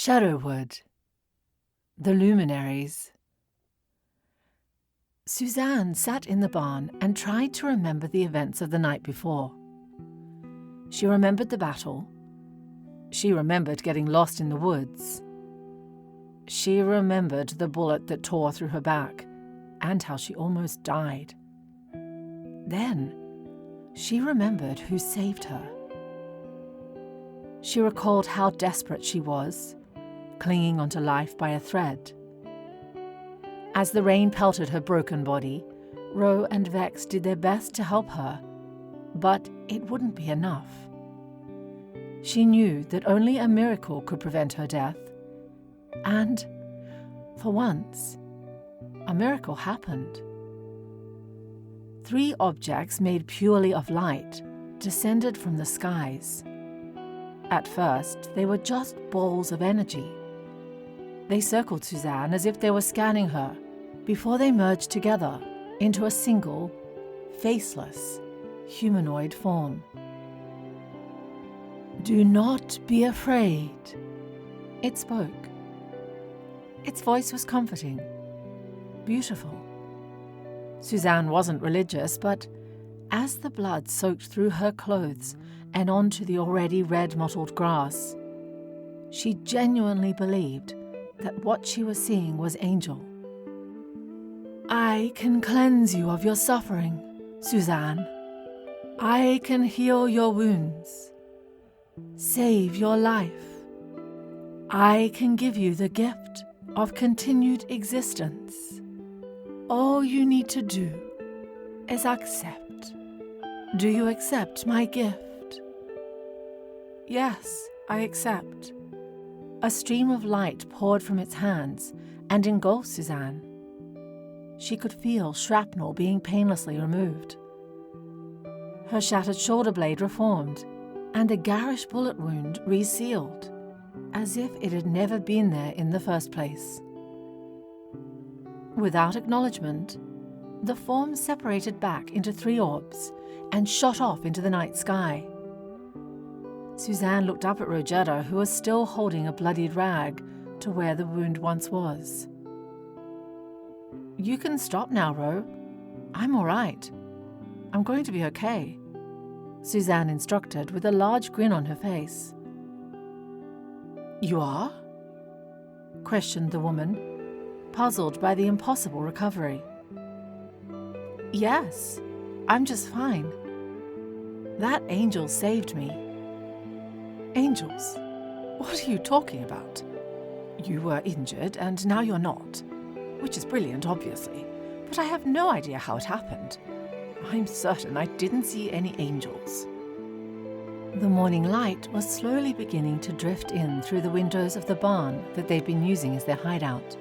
Shadowwood. The Luminaries. Suzanne sat in the barn and tried to remember the events of the night before. She remembered the battle. She remembered getting lost in the woods. She remembered the bullet that tore through her back and how she almost died. Then, she remembered who saved her. She recalled how desperate she was, clinging onto life by a thread. As the rain pelted her broken body, Ro and Vex did their best to help her, but it wouldn't be enough. She knew that only a miracle could prevent her death, and, for once, a miracle happened. 3 objects made purely of light descended from the skies. At first, they were just balls of energy. They circled Suzanne as if they were scanning her before they merged together into a single, faceless, humanoid form. "Do not be afraid," it spoke. Its voice was comforting, beautiful. Suzanne wasn't religious, but as the blood soaked through her clothes and onto the already red mottled grass, she genuinely believed that what she was seeing was Angel. "I can cleanse you of your suffering, Suzanne. I can heal your wounds, save your life. I can give you the gift of continued existence. All you need to do is accept. Do you accept my gift?" "Yes, I accept." A stream of light poured from its hands and engulfed Suzanne. She could feel shrapnel being painlessly removed. Her shattered shoulder blade reformed, and a garish bullet wound resealed, as if it had never been there in the first place. Without acknowledgement, the form separated back into 3 orbs and shot off into the night sky. Suzanne looked up at Rogetta, who was still holding a bloodied rag to where the wound once was. "You can stop now, Ro. I'm all right. I'm going to be okay," Suzanne instructed with a large grin on her face. "You are?" questioned the woman, puzzled by the impossible recovery. "Yes, I'm just fine. That angel saved me." "Angels? What are you talking about? You were injured and now you're not, which is brilliant, obviously, but I have no idea how it happened. I'm certain I didn't see any angels." The morning light was slowly beginning to drift in through the windows of the barn that they'd been using as their hideout.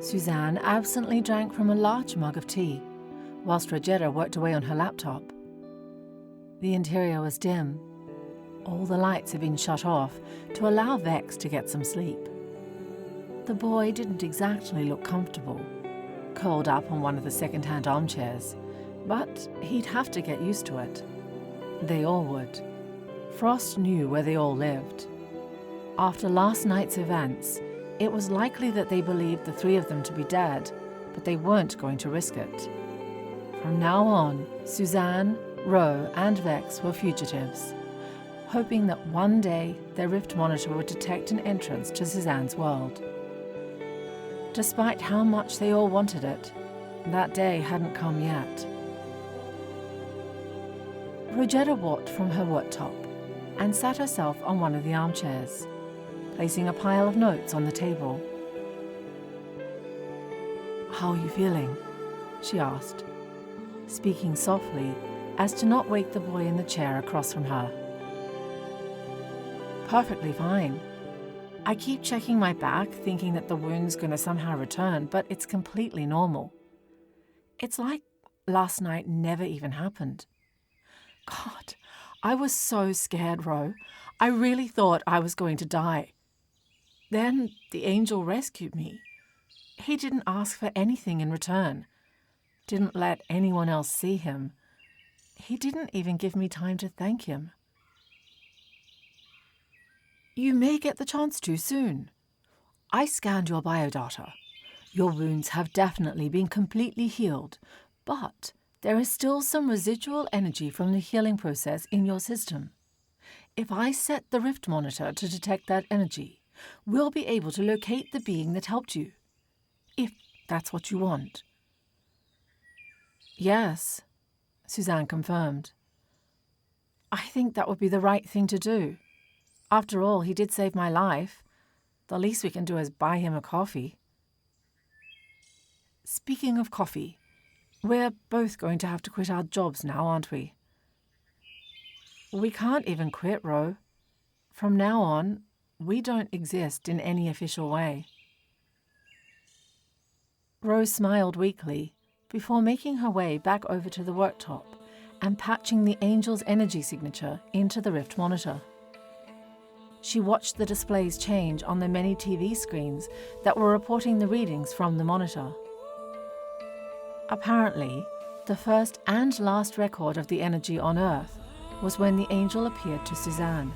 Suzanne absently drank from a large mug of tea, whilst Rogetta worked away on her laptop. The interior was dim. All the lights had been shut off to allow Vex to get some sleep. The boy didn't exactly look comfortable, curled up on one of the second-hand armchairs, but he'd have to get used to it. They all would. Frost knew where they all lived. After last night's events, it was likely that they believed the 3 of them to be dead, but they weren't going to risk it. From now on, Suzanne, Ro, and Vex were fugitives, hoping that one day their rift monitor would detect an entrance to Suzanne's world. Despite how much they all wanted it, that day hadn't come yet. Rogetta walked from her worktop and sat herself on one of the armchairs, placing a pile of notes on the table. "How are you feeling?" she asked, speaking softly as to not wake the boy in the chair across from her. "Perfectly fine. I keep checking my back, thinking that the wound's going to somehow return, but it's completely normal. It's like last night never even happened. God, I was so scared, Ro. I really thought I was going to die. Then the angel rescued me. He didn't ask for anything in return. Didn't let anyone else see him. He didn't even give me time to thank him." You may get the chance to soon. I scanned your biodata. Your wounds have definitely been completely healed, but there is still some residual energy from the healing process in your system. If I set the rift monitor to detect that energy, we'll be able to locate the being that helped you. If that's what you want. Yes, Suzanne confirmed. I think that would be the right thing to do. After all, he did save my life. The least we can do is buy him a coffee. Speaking of coffee, we're both going to have to quit our jobs now, aren't we? We can't even quit, Ro. From now on, we don't exist in any official way. Rose smiled weakly before making her way back over to the worktop and patching the angel's energy signature into the rift monitor. She watched the displays change on the many TV screens that were reporting the readings from the monitor. Apparently, the first and last record of the energy on Earth was when the angel appeared to Suzanne.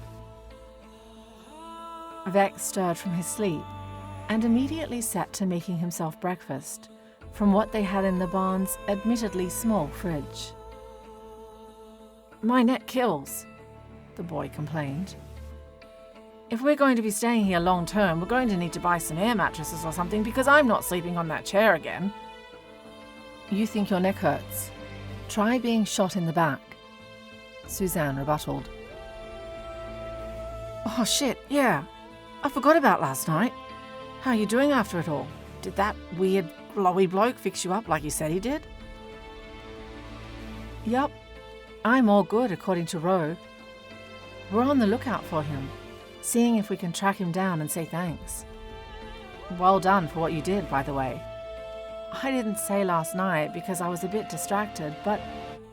Vex stirred from his sleep and immediately set to making himself breakfast from what they had in the barn's admittedly small fridge. My neck kills, the boy complained. If we're going to be staying here long term, we're going to need to buy some air mattresses or something because I'm not sleeping on that chair again. You think your neck hurts? Try being shot in the back, Suzanne rebutted. Oh shit, yeah. I forgot about last night. How are you doing after it all? Did that weird glowy bloke fix you up like he said he did? Yup. I'm all good according to Ro. We're on the lookout for him, seeing if we can track him down and say thanks. Well done for what you did, by the way. I didn't say last night because I was a bit distracted, but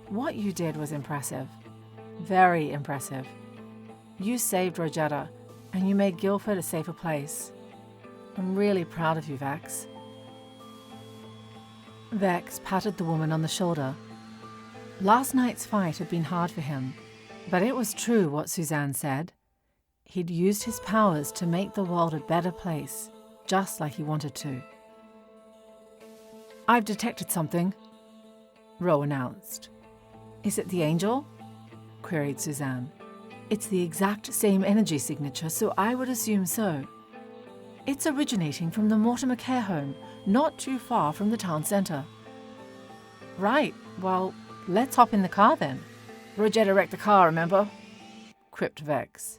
what you did was impressive. Very impressive. You saved Rogetta, and you made Guildford a safer place. I'm really proud of you, Vex. Vex patted the woman on the shoulder. Last night's fight had been hard for him, but it was true what Suzanne said. He'd used his powers to make the world a better place, just like he wanted to. I've detected something, Ro announced. Is it the angel? Queried Suzanne. It's the exact same energy signature, so I would assume so. It's originating from the Mortimer Care Home, not too far from the town centre. Right, well, let's hop in the car then. Rogetta wrecked the car, remember? Quipped Vex.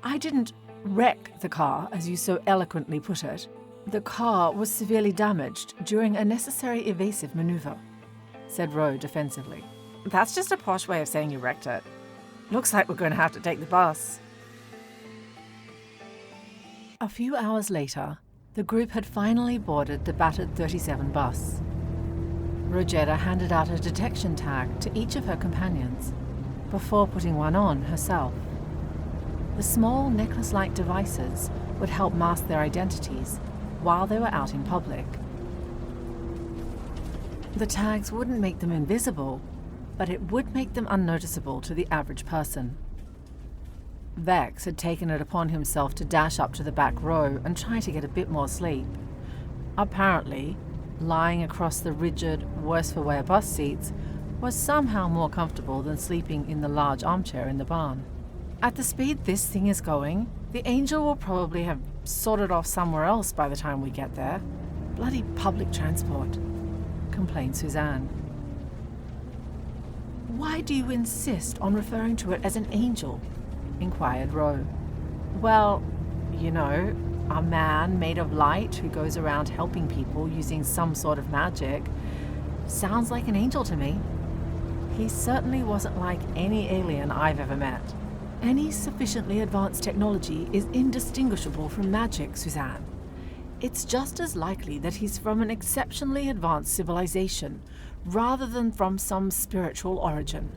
I didn't wreck the car, as you so eloquently put it. The car was severely damaged during a necessary evasive manoeuvre, said Ro defensively. That's just a posh way of saying you wrecked it. Looks like we're going to have to take the bus. A few hours later, the group had finally boarded the battered 37 bus. Rogetta handed out a detection tag to each of her companions before putting one on herself. The small necklace-like devices would help mask their identities while they were out in public. The tags wouldn't make them invisible, but it would make them unnoticeable to the average person. Vex had taken it upon himself to dash up to the back row and try to get a bit more sleep. Apparently, lying across the rigid, worse-for-wear bus seats was somehow more comfortable than sleeping in the large armchair in the barn. At the speed this thing is going, the angel will probably have sorted off somewhere else by the time we get there. Bloody public transport, complained Suzanne. Why do you insist on referring to it as an angel? Inquired Ro. Well, you know, a man made of light who goes around helping people using some sort of magic. Sounds like an angel to me. He certainly wasn't like any alien I've ever met. Any sufficiently advanced technology is indistinguishable from magic, Suzanne. It's just as likely that he's from an exceptionally advanced civilization rather than from some spiritual origin.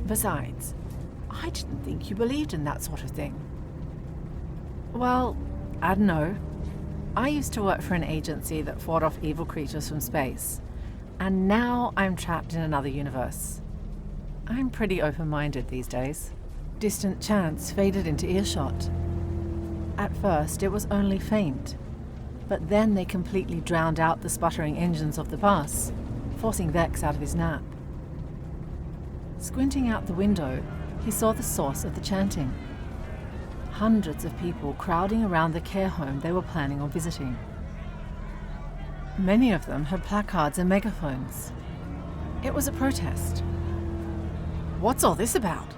Besides, I didn't think you believed in that sort of thing. Well, I don't know. I used to work for an agency that fought off evil creatures from space, and now I'm trapped in another universe. I'm pretty open-minded these days. Distant chants faded into earshot. At first, it was only faint, but then they completely drowned out the sputtering engines of the bus, forcing Vex out of his nap. Squinting out the window, he saw the source of the chanting. Hundreds of people crowding around the care home they were planning on visiting. Many of them had placards and megaphones. It was a protest. "What's all this about?"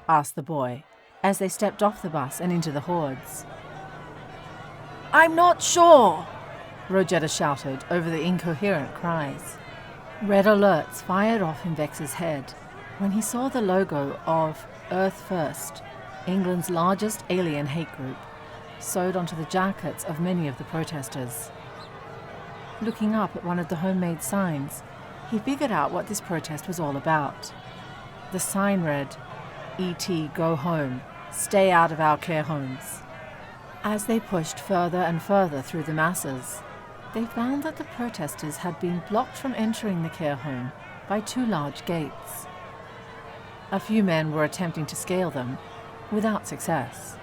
asked the boy, as they stepped off the bus and into the hordes. "I'm not sure," Rosetta shouted over the incoherent cries. Red alerts fired off in Vex's head when he saw the logo of Earth First, England's largest alien hate group, sewed onto the jackets of many of the protesters. Looking up at one of the homemade signs, he figured out what this protest was all about. The sign read, "ET, go home. Stay out of our care homes." As they pushed further and further through the masses, they found that the protesters had been blocked from entering the care home by 2 large gates. A few men were attempting to scale them, without success.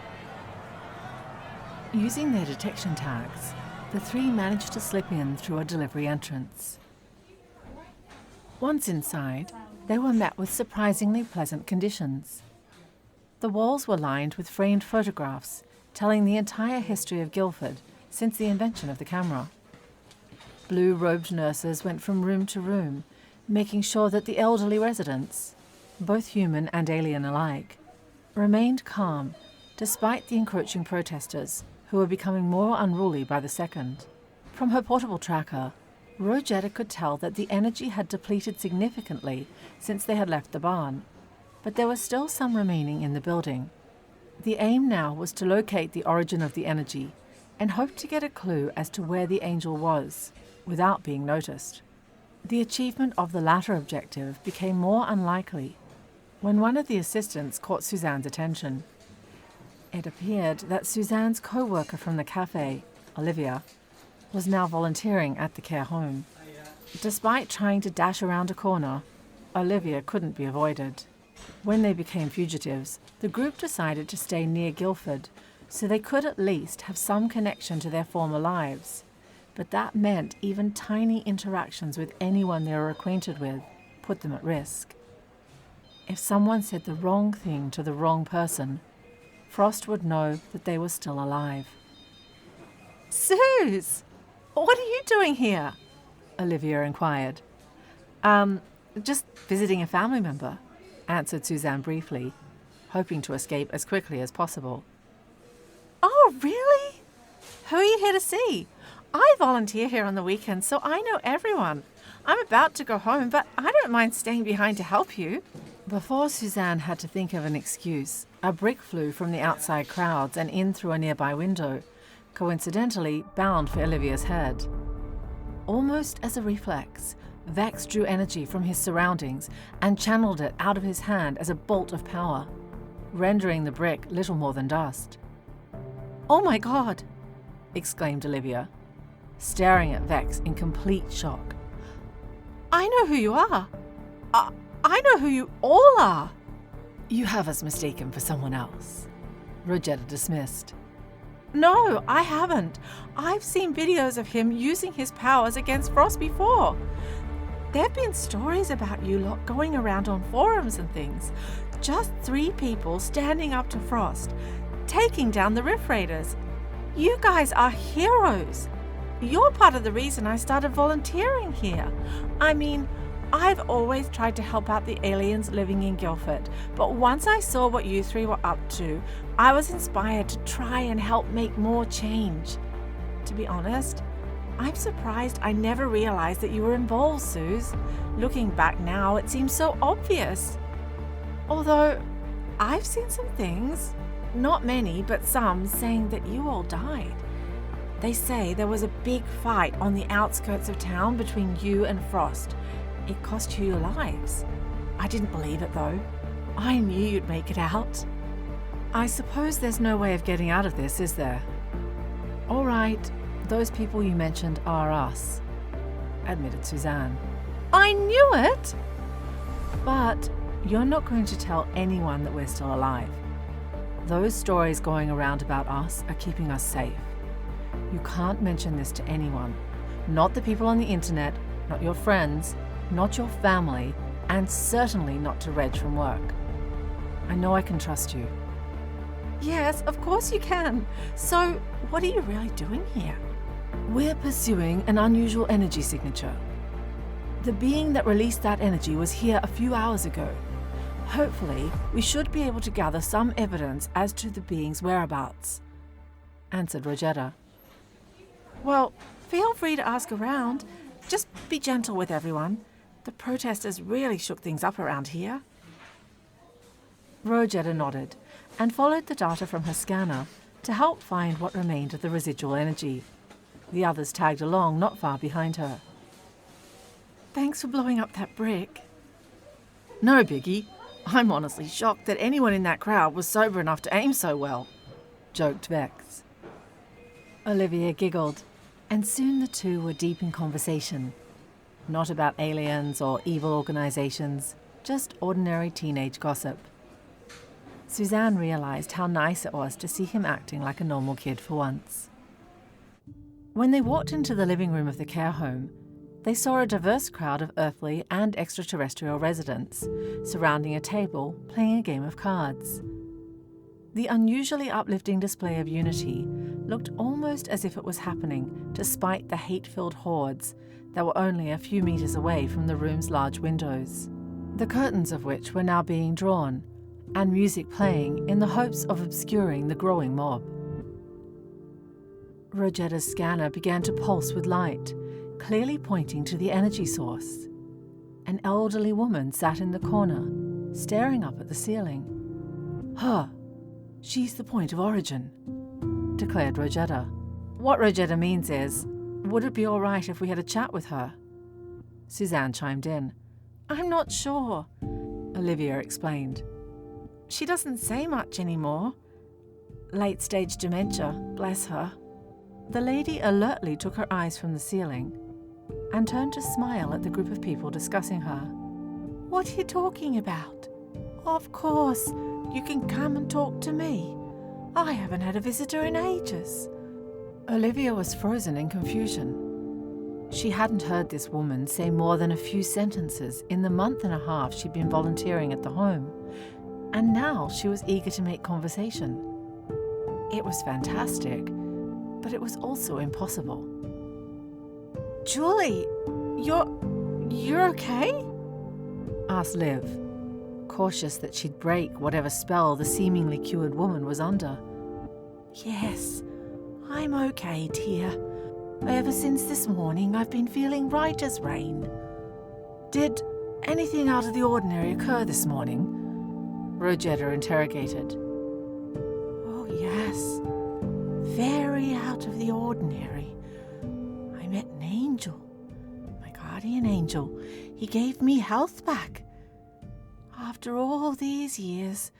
Using their detection tags, the 3 managed to slip in through a delivery entrance. Once inside, they were met with surprisingly pleasant conditions. The walls were lined with framed photographs telling the entire history of Guildford since the invention of the camera. Blue-robed nurses went from room to room, making sure that the elderly residents, both human and alien alike, remained calm despite the encroaching protesters who were becoming more unruly by the second. From her portable tracker, Rosetta could tell that the energy had depleted significantly since they had left the barn, but there was still some remaining in the building. The aim now was to locate the origin of the energy and hope to get a clue as to where the angel was, without being noticed. The achievement of the latter objective became more unlikely when one of the assistants caught Suzanne's attention. It appeared that Suzanne's co-worker from the cafe, Olivia, was now volunteering at the care home. Despite trying to dash around a corner, Olivia couldn't be avoided. When they became fugitives, the group decided to stay near Guildford so they could at least have some connection to their former lives. But that meant even tiny interactions with anyone they were acquainted with put them at risk. If someone said the wrong thing to the wrong person, Frost would know that they were still alive. "Suze, what are you doing here?" Olivia inquired. Just visiting a family member," answered Suzanne briefly, hoping to escape as quickly as possible. "Oh, really? Who are you here to see? I volunteer here on the weekends, so I know everyone. I'm about to go home, but I don't mind staying behind to help you." Before Suzanne had to think of an excuse, a brick flew from the outside crowds and in through a nearby window, coincidentally bound for Olivia's head. Almost as a reflex, Vex drew energy from his surroundings and channeled it out of his hand as a bolt of power, rendering the brick little more than dust. "Oh my God!" exclaimed Olivia, staring at Vex in complete shock. "I know who you are. I know who you all are." "You have us mistaken for someone else," Rosetta dismissed. "No, I haven't. I've seen videos of him using his powers against Frost before. There've been stories about you lot going around on forums and things. Just 3 people standing up to Frost, taking down the Rift Raiders. You guys are heroes. You're part of the reason I started volunteering here. I mean, I've always tried to help out the aliens living in Guildford, but once I saw what you 3 were up to, I was inspired to try and help make more change. To be honest, I'm surprised I never realized that you were involved, Suze. Looking back now, it seems so obvious. Although, I've seen some things, not many, but some, saying that you all died. They say there was a big fight on the outskirts of town between you and Frost. It cost you your lives. I didn't believe it, though. I knew you'd make it out." "I suppose there's no way of getting out of this, is there?" "All right, those people you mentioned are us," admitted Suzanne. "I knew it!" "But you're not going to tell anyone that we're still alive. Those stories going around about us are keeping us safe. You can't mention this to anyone. Not the people on the internet, not your friends, not your family, and certainly not to Reg from work. I know I can trust you. Yes, of course you can. So, what are you really doing here? We're pursuing an unusual energy signature. The being that released that energy was here a few hours ago. Hopefully, we should be able to gather some evidence as to the being's whereabouts, answered Rogetta. Well, feel free to ask around. Just be gentle with everyone. The protesters really shook things up around here. Rogetta nodded and followed the data from her scanner to help find what remained of the residual energy. The others tagged along not far behind her. Thanks for blowing up that brick. No biggie. I'm honestly shocked that anyone in that crowd was sober enough to aim so well, joked Vex. Olivia giggled, and soon the two were deep in conversation. Not about aliens or evil organizations, just ordinary teenage gossip. Suzanne realized how nice it was to see him acting like a normal kid for once. When they walked into the living room of the care home, they saw a diverse crowd of earthly and extraterrestrial residents surrounding a table playing a game of cards. The unusually uplifting display of unity looked almost as if it was happening despite the hate-filled hordes that were only a few meters away from the room's large windows, the curtains of which were now being drawn, and music playing in the hopes of obscuring the growing mob. Rogetta's scanner began to pulse with light, clearly pointing to the energy source. An elderly woman sat in the corner, staring up at the ceiling. Her. She's the point of origin, declared Rogetta. What Rogetta means is, would it be all right if we had a chat with her? Suzanne chimed in. I'm not sure, Olivia explained. She doesn't say much anymore. Late-stage dementia, bless her. The lady alertly took her eyes from the ceiling and turned to smile at the group of people discussing her. What are you talking about? Of course, you can come and talk to me. I haven't had a visitor in ages. Olivia was frozen in confusion. She hadn't heard this woman say more than a few sentences in the month and a half she'd been volunteering at the home, and now she was eager to make conversation. It was fantastic, but it was also impossible. Julie, you're okay? Asked Liv, cautious that she'd break whatever spell the seemingly cured woman was under. Yes, I'm okay, dear. Ever since this morning, I've been feeling right as rain. Did anything out of the ordinary occur this morning? Rogetta interrogated. Oh, yes. Very out of the ordinary. I met an angel. My guardian angel. He gave me health back. After all these years,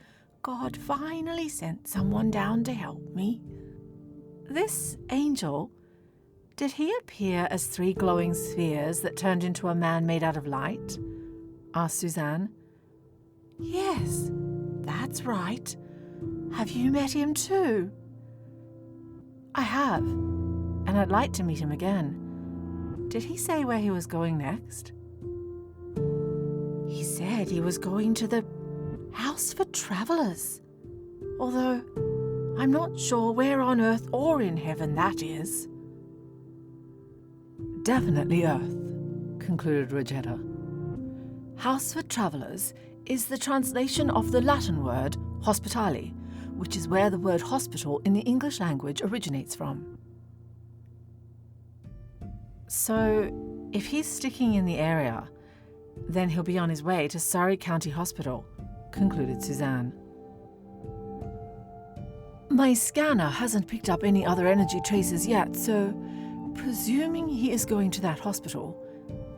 God finally sent someone down to help me. This angel, did he appear as 3 glowing spheres that turned into a man made out of light? Asked Suzanne. Yes, that's right. Have you met him too? I have, and I'd like to meet him again. Did he say where he was going next? He said he was going to the House for Travellers, although I'm not sure where on Earth or in heaven that is. Definitely Earth, concluded Rogetta. House for Travellers is the translation of the Latin word hospitale, which is where the word hospital in the English language originates from. So, if he's sticking in the area, then he'll be on his way to Surrey County Hospital, concluded Suzanne. My scanner hasn't picked up any other energy traces yet, so presuming he is going to that hospital,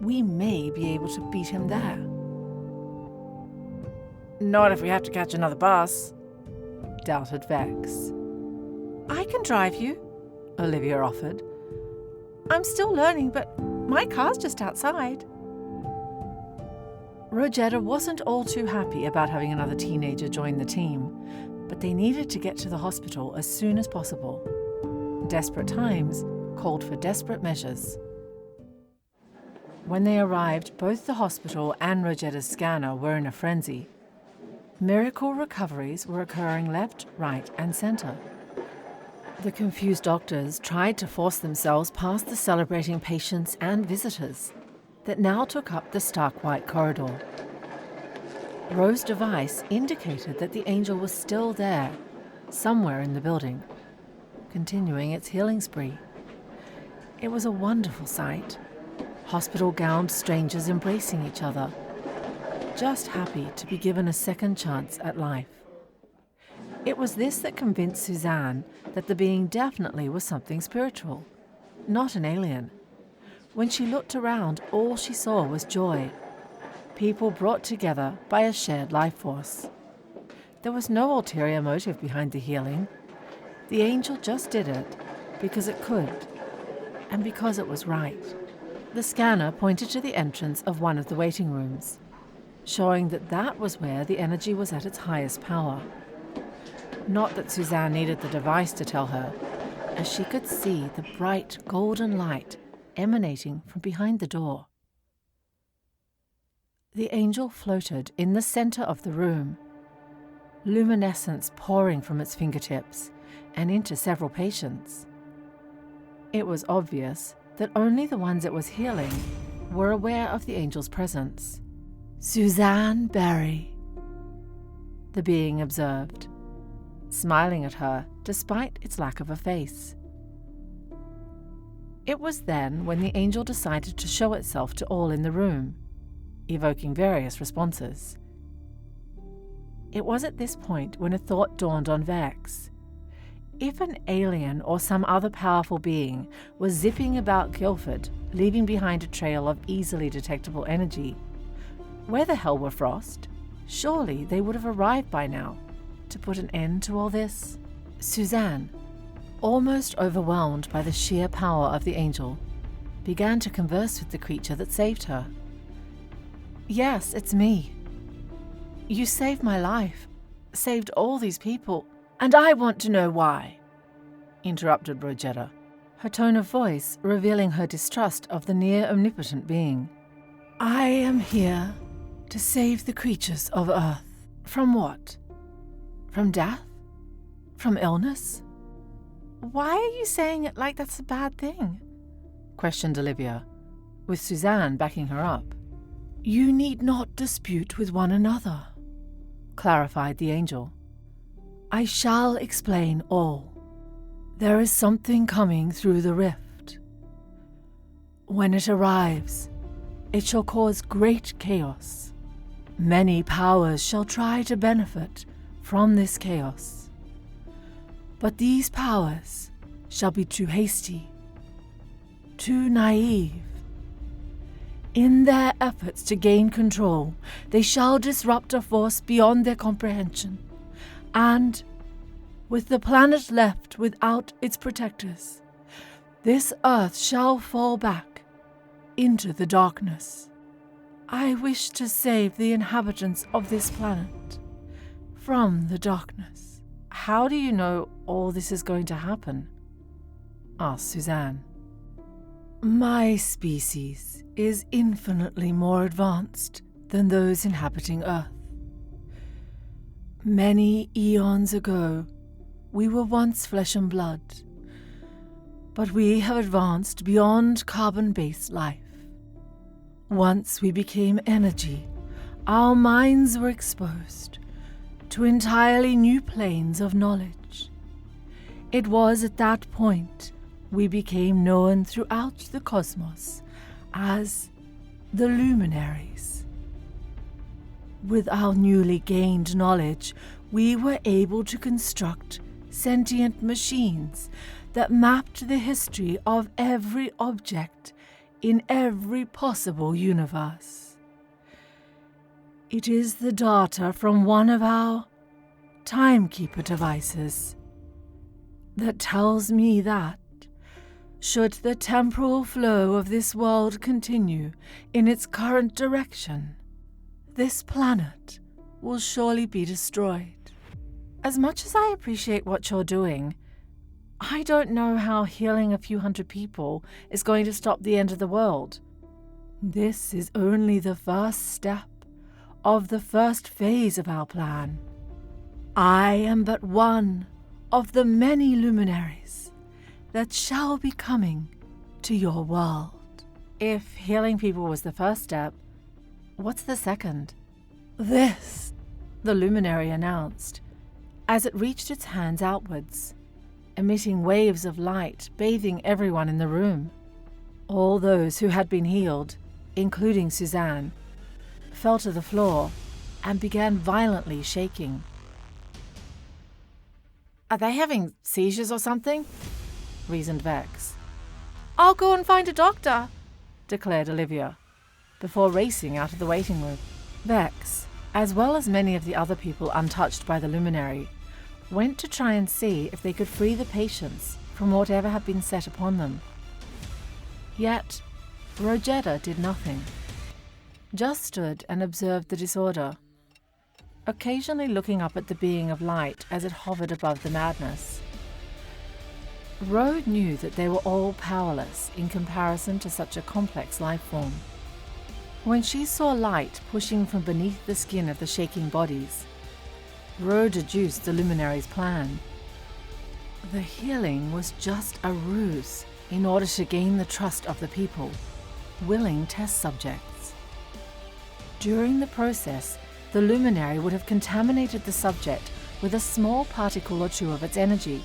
we may be able to beat him there. Not if we have to catch another bus, doubted Vex. I can drive you, Olivia offered. I'm still learning, but my car's just outside. Rogetta wasn't all too happy about having another teenager join the team, but they needed to get to the hospital as soon as possible. Desperate times called for desperate measures. When they arrived, both the hospital and Rogetta's scanner were in a frenzy. Miracle recoveries were occurring left, right, and centre. The confused doctors tried to force themselves past the celebrating patients and visitors that now took up the stark white corridor. Ro's device indicated that the angel was still there, somewhere in the building, continuing its healing spree. It was a wonderful sight. Hospital-gowned strangers embracing each other, just happy to be given a second chance at life. It was this that convinced Suzanne that the being definitely was something spiritual, not an alien. When she looked around, all she saw was joy. People brought together by a shared life force. There was no ulterior motive behind the healing. The angel just did it because it could, and because it was right. The scanner pointed to the entrance of one of the waiting rooms, showing that that was where the energy was at its highest power. Not that Suzanne needed the device to tell her, as she could see the bright golden light emanating from behind the door. The angel floated in the center of the room, luminescence pouring from its fingertips and into several patients. It was obvious that only the ones it was healing were aware of the angel's presence. "Suzanne Berry," the being observed, smiling at her despite its lack of a face. It was then when the angel decided to show itself to all in the room, evoking various responses. It was at this point when a thought dawned on Vex. If an alien or some other powerful being was zipping about Guildford, leaving behind a trail of easily detectable energy, where the hell were Frost? Surely they would have arrived by now to put an end to all this. Suzanne, almost overwhelmed by the sheer power of the angel, began to converse with the creature that saved her. "Yes, it's me. You saved my life, saved all these people, and I want to know why," interrupted Rogetta, her tone of voice revealing her distrust of the near-omnipotent being. "I am here to save the creatures of Earth. From what? From death? From illness? Why are you saying it like that's a bad thing?" questioned Olivia, with Suzanne backing her up. "You need not dispute with one another," clarified the angel. "I shall explain all. There is something coming through the rift. When it arrives, it shall cause great chaos. Many powers shall try to benefit from this chaos. But these powers shall be too hasty, too naive. In their efforts to gain control, they shall disrupt a force beyond their comprehension, and, with the planet left without its protectors, this Earth shall fall back into the darkness. I wish to save the inhabitants of this planet from the darkness." "How do you know all this is going to happen?" asked Suzanne. "My species is infinitely more advanced than those inhabiting Earth. Many eons ago, we were once flesh and blood, but we have advanced beyond carbon-based life. Once we became energy, our minds were exposed to entirely new planes of knowledge. It was at that point we became known throughout the cosmos as the Luminaries. With our newly gained knowledge, we were able to construct sentient machines that mapped the history of every object in every possible universe. It is the data from one of our timekeeper devices that tells me that, should the temporal flow of this world continue in its current direction, this planet will surely be destroyed. As much as I appreciate what you're doing, I don't know how healing a few hundred people is going to stop the end of the world. This is only the first step of the first phase of our plan. I am but one of the many luminaries that shall be coming to your world. If healing people was the first step, what's the second? This, the luminary announced, as it reached its hands outwards, emitting waves of light bathing everyone in the room. All those who had been healed, including Suzanne, fell to the floor and began violently shaking. Are they having seizures or something? Reasoned Vex. I'll go and find a doctor, declared Olivia, before racing out of the waiting room. Vex, as well as many of the other people untouched by the luminary, went to try and see if they could free the patients from whatever had been set upon them. Yet, Rogetta did nothing, just stood and observed the disorder, occasionally looking up at the being of light as it hovered above the madness. Ro knew that they were all powerless in comparison to such a complex life form. When she saw light pushing from beneath the skin of the shaking bodies, Ro deduced the luminary's plan. The healing was just a ruse in order to gain the trust of the people, willing test subjects. During the process, the luminary would have contaminated the subject with a small particle or two of its energy,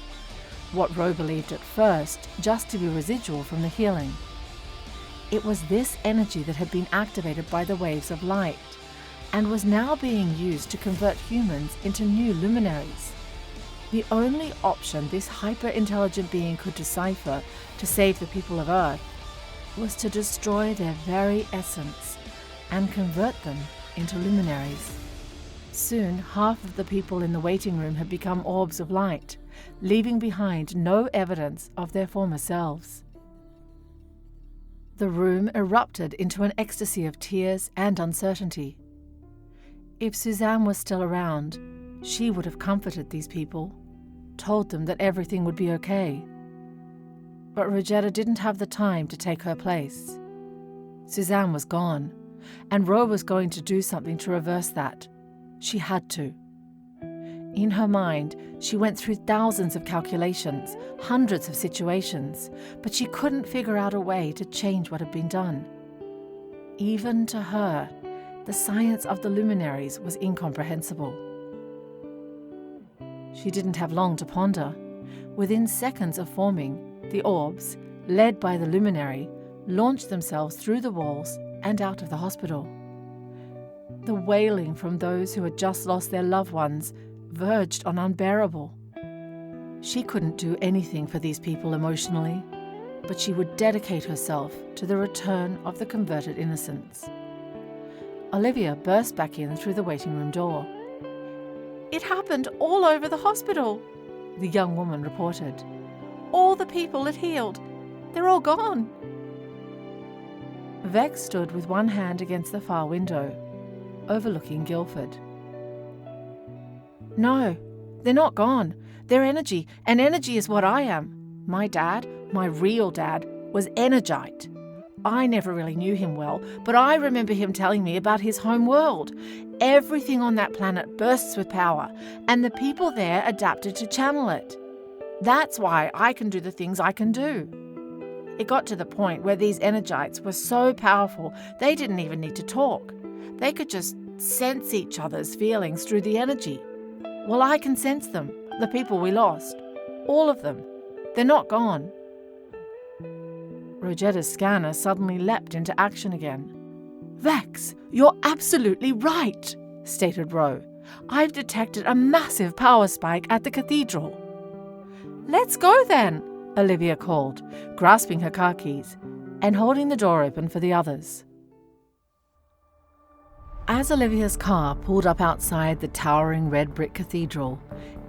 what Ro believed at first just to be residual from the healing. It was this energy that had been activated by the waves of light, and was now being used to convert humans into new luminaries. The only option this hyper-intelligent being could decipher to save the people of Earth was to destroy their very essence and convert them into luminaries. Soon, half of the people in the waiting room had become orbs of light, leaving behind no evidence of their former selves. The room erupted into an ecstasy of tears and uncertainty. If Suzanne was still around, she would have comforted these people, told them that everything would be okay. But Rogetta didn't have the time to take her place. Suzanne was gone, and Ro was going to do something to reverse that. She had to. In her mind, she went through thousands of calculations, hundreds of situations, but she couldn't figure out a way to change what had been done. Even to her, the science of the luminaries was incomprehensible. She didn't have long to ponder. Within seconds of forming, the orbs, led by the luminary, launched themselves through the walls and out of the hospital. The wailing from those who had just lost their loved ones verged on unbearable. She couldn't do anything for these people emotionally, but she would dedicate herself to the return of the converted innocents. Olivia burst back in through the waiting room door. It happened all over the hospital, the young woman reported. All the people it healed, they're all gone. Vex stood with one hand against the far window, overlooking Guildford. No, they're not gone. They're energy, and energy is what I am. My dad, my real dad, was Energite. I never really knew him well, but I remember him telling me about his home world. Everything on that planet bursts with power, and the people there adapted to channel it. That's why I can do the things I can do. It got to the point where these Energites were so powerful they didn't even need to talk. They could just sense each other's feelings through the energy. Well, I can sense them, the people we lost. All of them. They're not gone. Rogetta's scanner suddenly leapt into action again. Vex, you're absolutely right, stated Ro. I've detected a massive power spike at the cathedral. Let's go then, Olivia called, grasping her car keys and holding the door open for the others. As Olivia's car pulled up outside the towering red brick cathedral,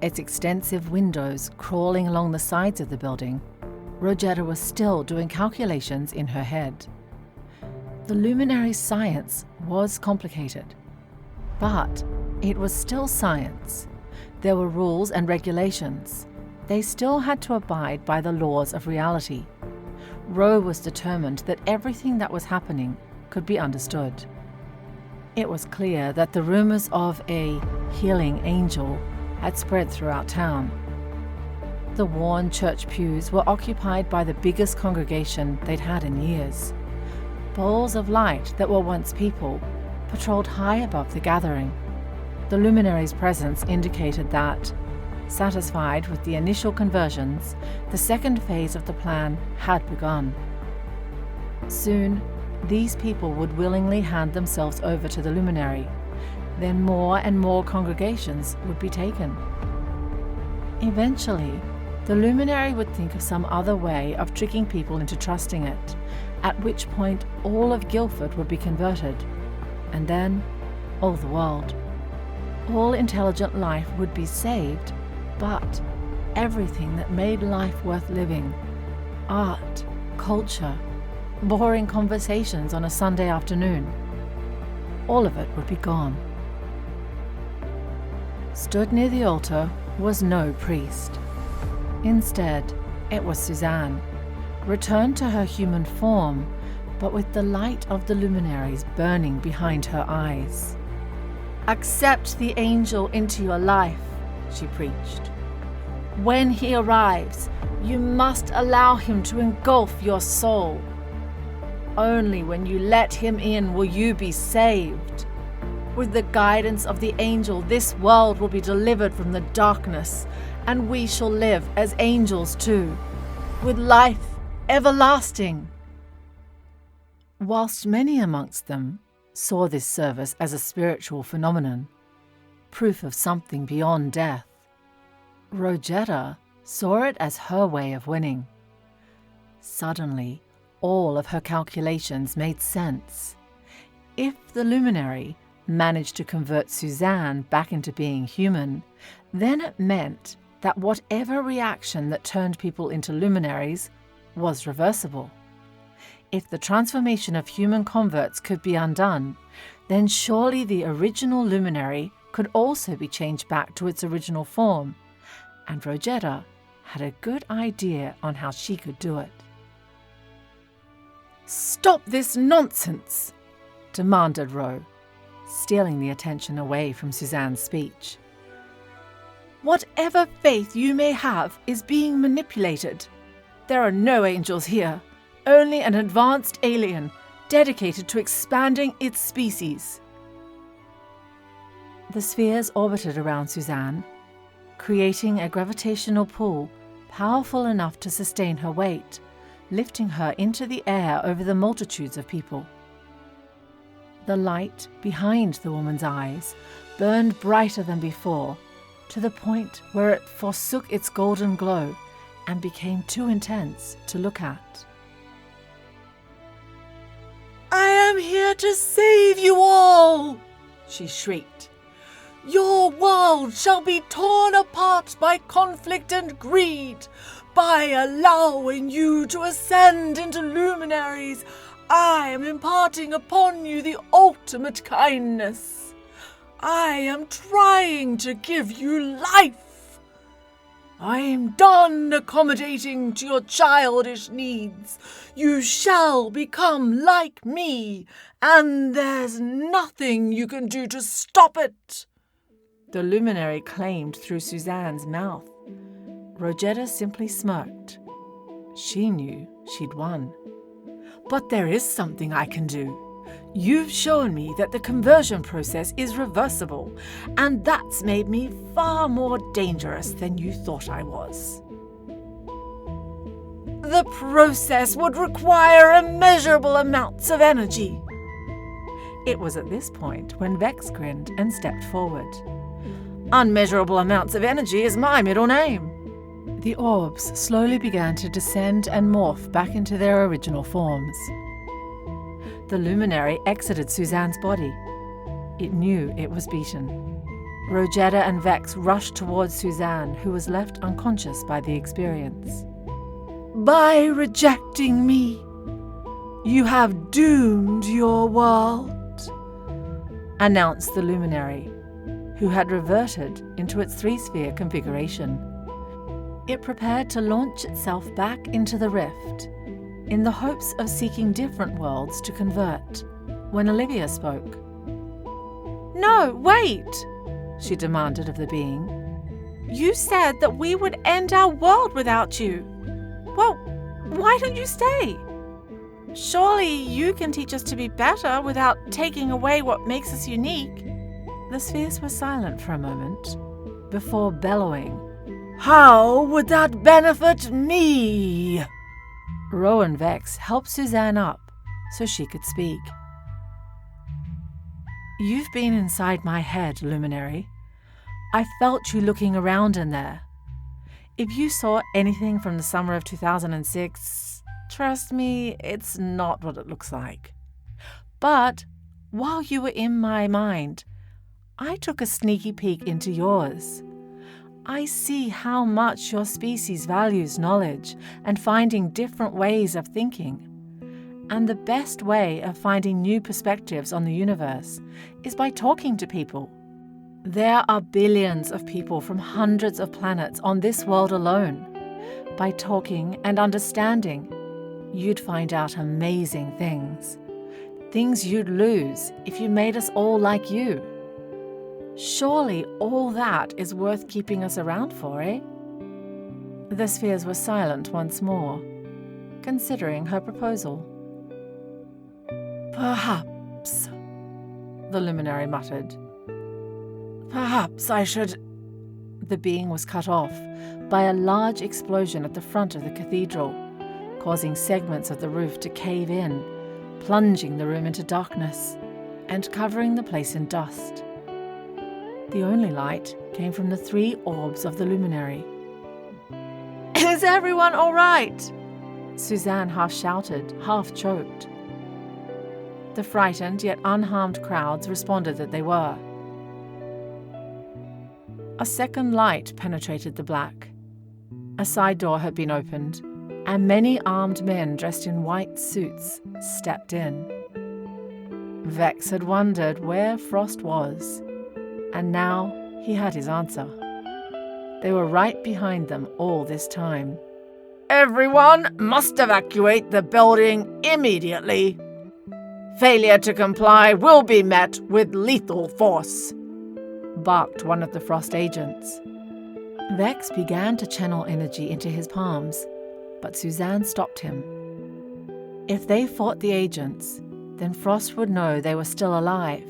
its extensive windows crawling along the sides of the building, Rogetta was still doing calculations in her head. The luminary's science was complicated, but it was still science. There were rules and regulations. They still had to abide by the laws of reality. Ro was determined that everything that was happening could be understood. It was clear that the rumors of a healing angel had spread throughout town. The worn church pews were occupied by the biggest congregation they'd had in years. Balls of light that were once people patrolled high above the gathering. The Luminaries' presence indicated that, satisfied with the initial conversions, the second phase of the plan had begun. Soon, these people would willingly hand themselves over to the Luminary. Then more and more congregations would be taken. Eventually, the Luminary would think of some other way of tricking people into trusting it, at which point all of Guildford would be converted, and then all the world. All intelligent life would be saved, but everything that made life worth living, art, culture, boring conversations on a Sunday afternoon, all of it would be gone. Stood near the altar was no priest. Instead, it was Suzanne, returned to her human form, but with the light of the Luminaries burning behind her eyes. "Accept the angel into your life," she preached. "When he arrives, you must allow him to engulf your soul. Only when you let him in will you be saved. With the guidance of the angel, this world will be delivered from the darkness, and we shall live as angels too, with life everlasting." Whilst many amongst them saw this service as a spiritual phenomenon, proof of something beyond death, Rogetta saw it as her way of winning. Suddenly, all of her calculations made sense. If the Luminary managed to convert Suzanne back into being human, then it meant that whatever reaction that turned people into Luminaries was reversible. If the transformation of human converts could be undone, then surely the original Luminary could also be changed back to its original form, and Rogetta had a good idea on how she could do it. "Stop this nonsense!" demanded Ro, stealing the attention away from Suzanne's speech. "Whatever faith you may have is being manipulated. There are no angels here, only an advanced alien dedicated to expanding its species." The spheres orbited around Suzanne, creating a gravitational pull powerful enough to sustain her weight, lifting her into the air over the multitudes of people. The light behind the woman's eyes burned brighter than before, to the point where it forsook its golden glow and became too intense to look at. "I am here to save you all!" she shrieked. "Your world shall be torn apart by conflict and greed. By allowing you to ascend into Luminaries, I am imparting upon you the ultimate kindness. I am trying to give you life. I am done accommodating to your childish needs. You shall become like me, and there's nothing you can do to stop it." The Luminary claimed through Suzanne's mouth. Rogetta simply smirked. She knew she'd won. "But there is something I can do. You've shown me that the conversion process is reversible, and that's made me far more dangerous than you thought I was." "The process would require immeasurable amounts of energy." It was at this point when Vex grinned and stepped forward. "Unmeasurable amounts of energy is my middle name." The orbs slowly began to descend and morph back into their original forms. The Luminary exited Suzanne's body. It knew it was beaten. Rogetta and Vex rushed towards Suzanne, who was left unconscious by the experience. "By rejecting me, you have doomed your world," announced the Luminary, who had reverted into its three-sphere configuration. It prepared to launch itself back into the rift, in the hopes of seeking different worlds to convert, when Olivia spoke. "No, wait!" she demanded of the being. "You said that we would end our world without you. Well, why don't you stay? Surely you can teach us to be better without taking away what makes us unique." The spheres were silent for a moment, before bellowing, "How would that benefit me?" Rowan Vex helped Suzanne up so she could speak. "You've been inside my head, Luminary. I felt you looking around in there. If you saw anything from the summer of 2006, trust me, it's not what it looks like. But while you were in my mind, I took a sneaky peek into yours. I see how much your species values knowledge and finding different ways of thinking. And the best way of finding new perspectives on the universe is by talking to people. There are billions of people from hundreds of planets on this world alone. By talking and understanding, you'd find out amazing things. Things you'd lose if you made us all like you. Surely all that is worth keeping us around for, eh?" The spheres were silent once more, considering her proposal. "Perhaps," the luminary muttered. "Perhaps I should—" The being was cut off by a large explosion at the front of the cathedral, causing segments of the roof to cave in, plunging the room into darkness and covering the place in dust. The only light came from the three orbs of the luminary. "Is everyone all right?" Suzanne half shouted, half choked. The frightened yet unharmed crowds responded that they were. A second light penetrated the black. A side door had been opened, and many armed men dressed in white suits stepped in. Vex had wondered where Frost was, and now he had his answer. They were right behind them all this time. "Everyone must evacuate the building immediately. Failure to comply will be met with lethal force," barked one of the Frost agents. Vex began to channel energy into his palms, but Suzanne stopped him. If they fought the agents, then Frost would know they were still alive,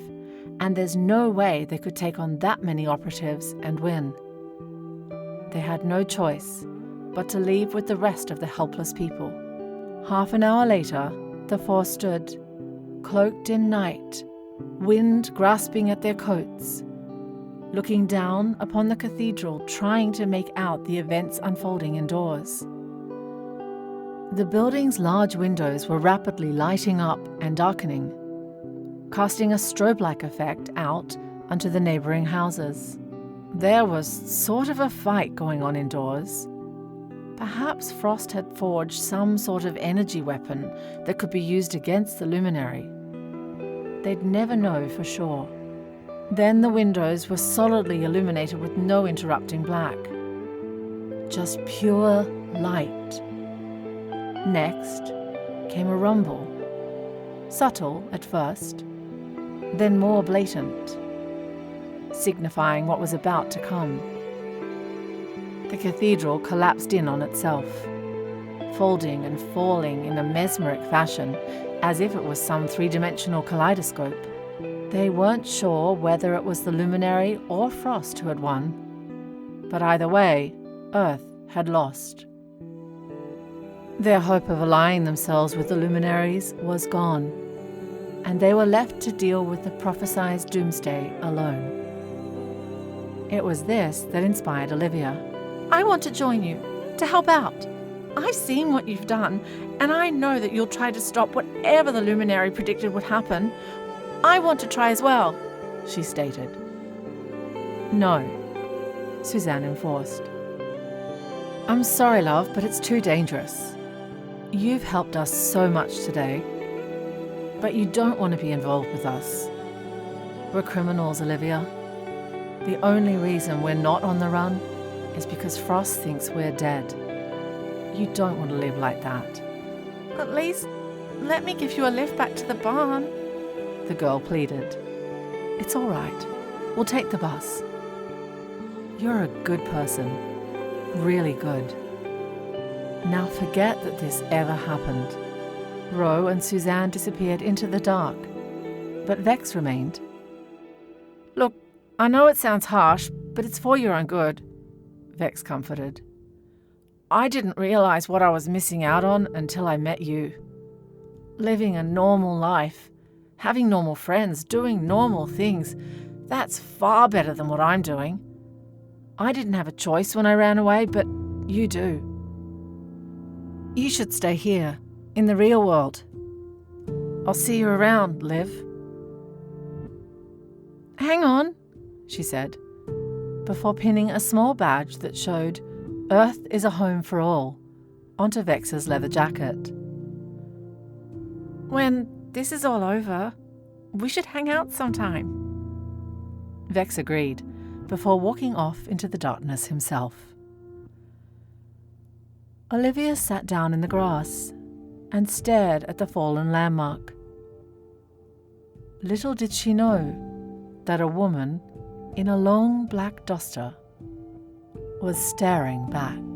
and there's no way they could take on that many operatives and win. They had no choice but to leave with the rest of the helpless people. Half an hour later, the four stood, cloaked in night, wind grasping at their coats, looking down upon the cathedral, trying to make out the events unfolding indoors. The building's large windows were rapidly lighting up and darkening, casting a strobe-like effect out onto the neighboring houses. There was sort of a fight going on indoors. Perhaps Frost had forged some sort of energy weapon that could be used against the luminary. They'd never know for sure. Then the windows were solidly illuminated with no interrupting black. Just pure light. Next came a rumble. Subtle at first, then more blatant, signifying what was about to come. The cathedral collapsed in on itself, folding and falling in a mesmeric fashion, as if it was some three-dimensional kaleidoscope. They weren't sure whether it was the luminary or Frost who had won, but either way, Earth had lost. Their hope of allying themselves with the luminaries was gone, and they were left to deal with the prophesied doomsday alone. It was this that inspired Olivia. "I want to join you, to help out. I've seen what you've done, and I know that you'll try to stop whatever the luminary predicted would happen. I want to try as well," she stated. "No," Suzanne enforced. "I'm sorry, love, but it's too dangerous. You've helped us so much today, but you don't want to be involved with us. We're criminals, Olivia. The only reason we're not on the run is because Frost thinks we're dead. You don't want to live like that. At least let me give you a lift back to the barn. The girl pleaded. It's all right. We'll take the bus. You're a good person. Really good. Now forget that this ever happened. Ro and Suzanne disappeared into the dark, but Vex remained. Look, I know it sounds harsh, but it's for your own good, Vex comforted. I didn't realize what I was missing out on until I met you. Living a normal life, having normal friends, doing normal things, that's far better than what I'm doing. I didn't have a choice when I ran away, but you do. You should stay here, in the real world. I'll see you around, Liv. Hang on, she said, before pinning a small badge that showed Earth is a home for all onto Vex's leather jacket. When this is all over, we should hang out sometime. Vex agreed, before walking off into the darkness himself. Olivia sat down in the grass and stared at the fallen landmark. Little did she know that a woman in a long black duster was staring back.